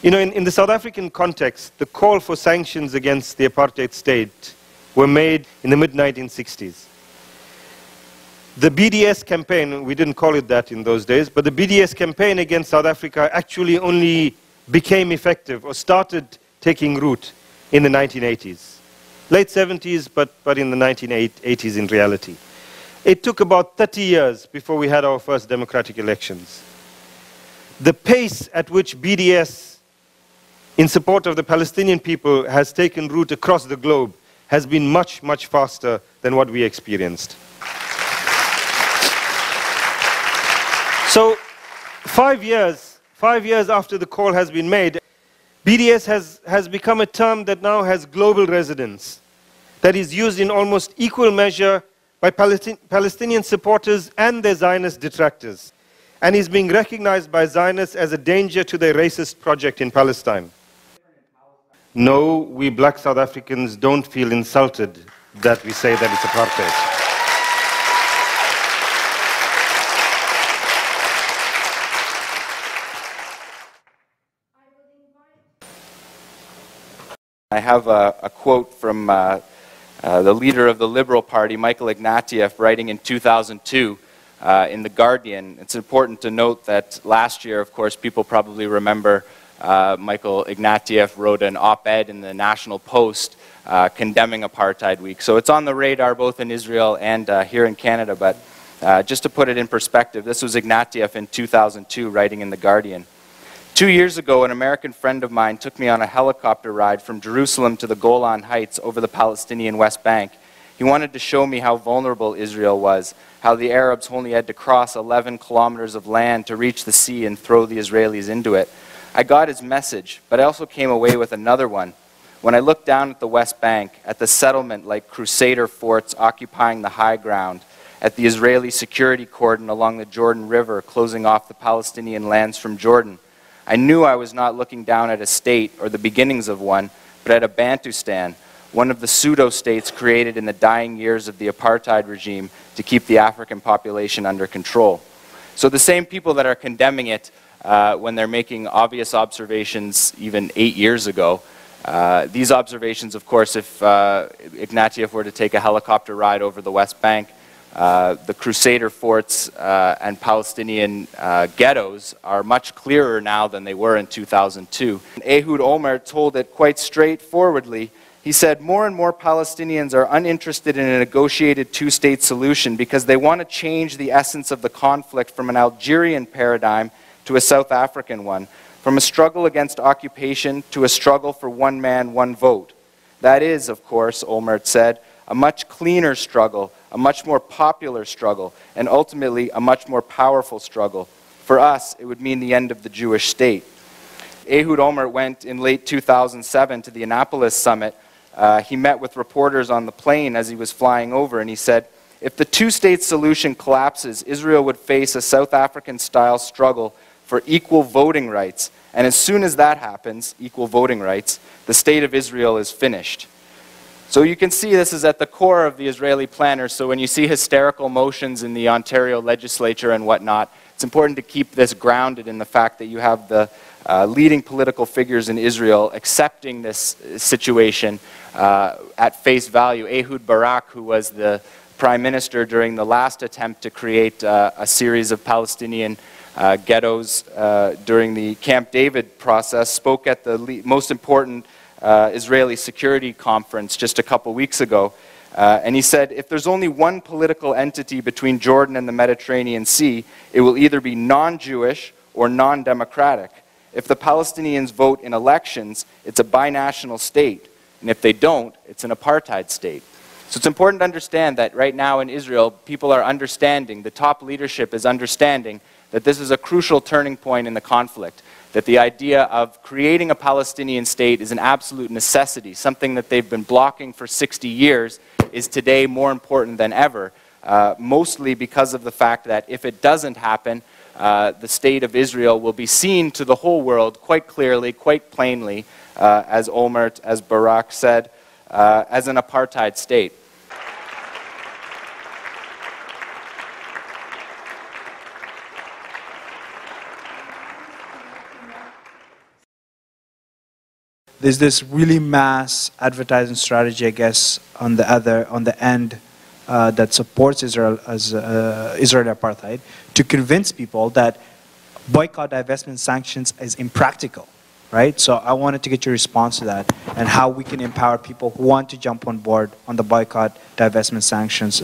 You know, in the South African context, the call for sanctions against the apartheid state were made in the mid-1960s. The BDS campaign, we didn't call it that in those days, but the BDS campaign against South Africa actually only became effective or started taking root in the 1980s. Late 70s, but in the 1980s in reality. It took about 30 years before we had our first democratic elections. The pace at which BDS, in support of the Palestinian people, has taken root across the globe has been much, much faster than what we experienced. So, 5 years after the call has been made, BDS has become a term that now has global resonance, that is used in almost equal measure by Palestinian supporters and their Zionist detractors, and is being recognized by Zionists as a danger to their racist project in Palestine. No, we black South Africans don't feel insulted that we say that it's apartheid. I have a quote from the leader of the Liberal Party, Michael Ignatieff, writing in 2002 in The Guardian. It's important to note that last year, of course, people probably remember Michael Ignatieff wrote an op-ed in the National Post condemning Apartheid Week. So it's on the radar both in Israel and here in Canada, but just to put it in perspective, this was Ignatieff in 2002 writing in The Guardian. 2 years ago, an American friend of mine took me on a helicopter ride from Jerusalem to the Golan Heights over the Palestinian West Bank. He wanted to show me how vulnerable Israel was, how the Arabs only had to cross 11 kilometers of land to reach the sea and throw the Israelis into it. I got his message, but I also came away with another one. When I looked down at the West Bank, at the settlement like Crusader forts occupying the high ground, at the Israeli security cordon along the Jordan River closing off the Palestinian lands from Jordan, I knew I was not looking down at a state or the beginnings of one, but at a Bantustan, one of the pseudo-states created in the dying years of the apartheid regime to keep the African population under control. So the same people that are condemning it when they're making obvious observations even 8 years ago, these observations, of course, if Ignatieff were to take a helicopter ride over the West Bank, the Crusader forts and Palestinian ghettos are much clearer now than they were in 2002. Ehud Olmert told it quite straightforwardly. He said, more and more Palestinians are uninterested in a negotiated two-state solution because they want to change the essence of the conflict from an Algerian paradigm to a South African one, from a struggle against occupation to a struggle for one man, one vote. That is, of course, Olmert said, a much cleaner struggle, a much more popular struggle, and ultimately a much more powerful struggle. For us, it would mean the end of the Jewish state. Ehud Olmert went in late 2007 to the Annapolis summit. He met with reporters on the plane as he was flying over, and he said, if the two-state solution collapses, Israel would face a South African-style struggle for equal voting rights. And as soon as that happens, equal voting rights, the state of Israel is finished. So you can see this is at the core of the Israeli planners. So when you see hysterical motions in the Ontario legislature and whatnot, it's important to keep this grounded in the fact that you have the leading political figures in Israel accepting this situation at face value. Ehud Barak, who was the prime minister during the last attempt to create a series of Palestinian ghettos during the Camp David process, spoke at the most important Israeli security conference just a couple weeks ago. And he said, if there's only one political entity between Jordan and the Mediterranean Sea, it will either be non-Jewish or non-democratic. If the Palestinians vote in elections, it's a binational state. And if they don't, it's an apartheid state. So it's important to understand that right now in Israel, people are understanding, the top leadership is understanding that this is a crucial turning point in the conflict, that the idea of creating a Palestinian state is an absolute necessity, something that they've been blocking for 60 years is today more important than ever, mostly because of the fact that if it doesn't happen, the state of Israel will be seen to the whole world quite clearly, quite plainly, as Olmert, as Barak said, as an apartheid state. there's this really mass advertising strategy, I guess, on the end that supports Israel as Israeli apartheid, to convince people that boycott, divestment, sanctions is impractical, right? So I wanted to get your response to that and how we can empower people who want to jump on board on the boycott, divestment, sanctions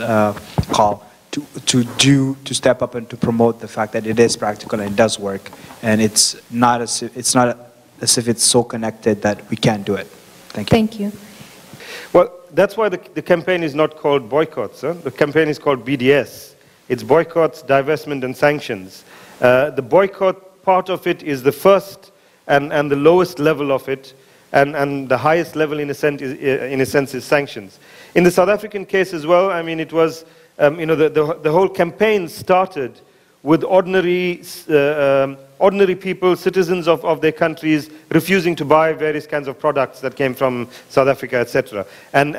call to step up and to promote the fact that it is practical and it does work, and it's not as if it's so connected that we can't do it. Thank you. Thank you. Well, that's why the campaign is not called boycotts. Huh? The campaign is called BDS. It's boycotts, divestment, and sanctions. The boycott part of it is the first and the lowest level of it, and the highest level, in a sense, is sanctions. In the South African case as well, I mean, it was, you know, the whole campaign started with ordinary people, citizens of their countries, refusing to buy various kinds of products that came from South Africa, etc. And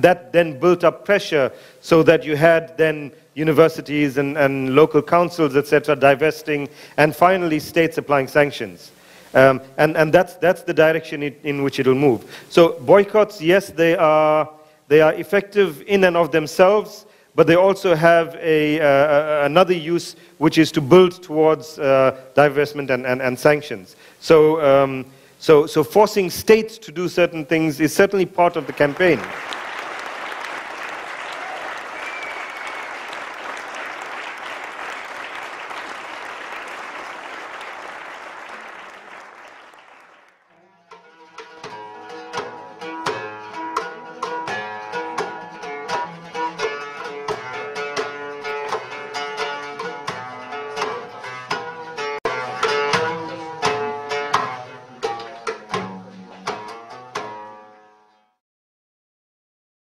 that then built up pressure so that you had then universities and local councils, etc., divesting, and finally states applying sanctions. And that's the direction in which it will move. So boycotts, yes, they are effective in and of themselves, but they also have another use, which is to build towards divestment and sanctions. So forcing states to do certain things is certainly part of the campaign.